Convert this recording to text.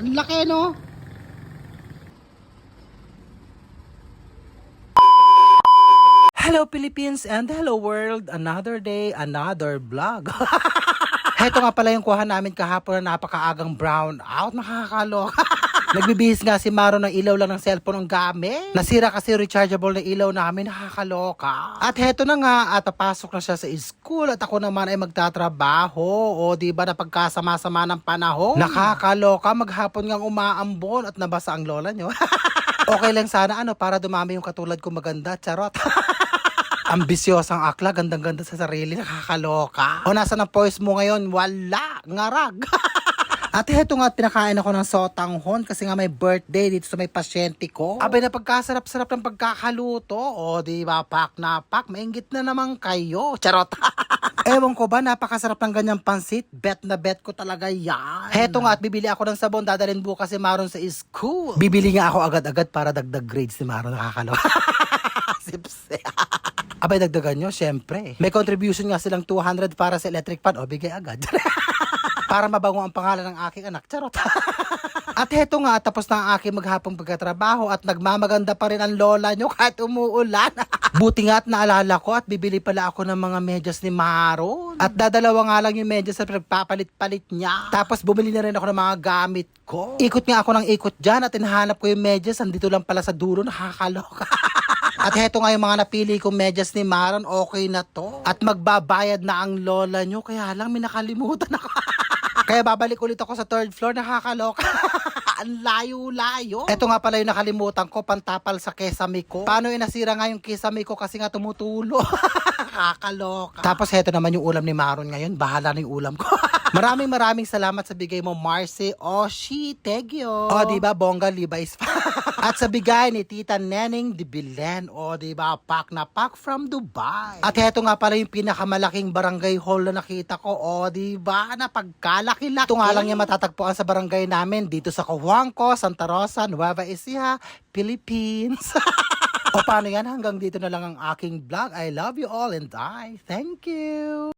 Ang laki, no? Hello Philippines and hello world. Another day, another vlog. Heto nga pala yung kuha namin kahapon na napakaagang brown out. Nakakaloka. Nagbibihis nga si Maro ng ilaw lang ng cellphone ang gamit. Nasira kasi rechargeable na ilaw namin. Nakakaloka. At heto na nga at papasok na siya sa school at ako naman ay magtatrabaho. O diba na pagkasama-sama ng panahon. Nakakaloka. Maghapon ngang umaambon at nabasa ang lola nyo. Okay lang sana para dumami yung katulad ko maganda. Charot. Ambisyosang akla, gandang-ganda sa sarili, nakakaloka. O nasa ng poise mo ngayon? Wala, ngarag. At heto nga, pinakain ako ng sotanghon kasi nga may birthday dito sa may pasyente ko. Abay na pagkasarap-sarap ng pagkakaluto. O diba, pak na pak, maingit na naman kayo. Charot. Ewan ko ba, napakasarap ng ganyang pansit. Bet na bet ko talaga yan. Heto nga, at bibili ako ng sabon, dadalhin bukas si Maron sa school. Bibili nga ako agad-agad para dagdag grades ni Maron, nakakaloka. Sipse. Abay, dagdagan nyo, syempre. May contribution nga silang 200 para sa electric pan. O, bigay agad. Para mabango ang pangalan ng aking anak. Charot. At heto nga, tapos na ang aking maghapong pagkatrabaho at nagmamaganda pa rin ang lola nyo kahit umuulan. Buti nga at naalala ko at bibili pala ako ng mga medyas ni Maron. At dadalawa nga lang yung medyas na pagpapalit-palit niya. Tapos bumili na rin ako ng mga gamit ko. Ikot nga ako ng ikot dyan at hinahanap ko yung medyas. Andito lang pala sa dulo, nakakaloka. At heto nga yung mga napili kong medyas ni Maron, okay na to. At magbabayad na ang lola nyo, kaya lang may nakalimutan ako. Kaya babalik ulit ako sa third floor, nakakaloka. Ang layo-layo. Eto nga pala yung nakalimutan ko, pantapal sa kesame ko. Paano inasira nga yung kesame ko kasi nga tumutulo. Nakakaloka. Tapos heto naman yung ulam ni Maron ngayon, bahala na yung ulam ko. Maraming salamat sa bigay mo, Marcy Oshi Tegyo. O diba, bongga Levi's. At sa bigay ni Tita Neneng de Bilen. O diba, pack na pack from Dubai. At heto nga pala yung pinakamalaking barangay hall na nakita ko. O diba, na pagkalaki-laki. Ito nga lang yung matatagpuan sa barangay namin dito sa Cojuangco, Santa Rosa, Nueva Ecija, Philippines. O paano yan? Hanggang dito na lang ang aking vlog. I love you all and I thank you.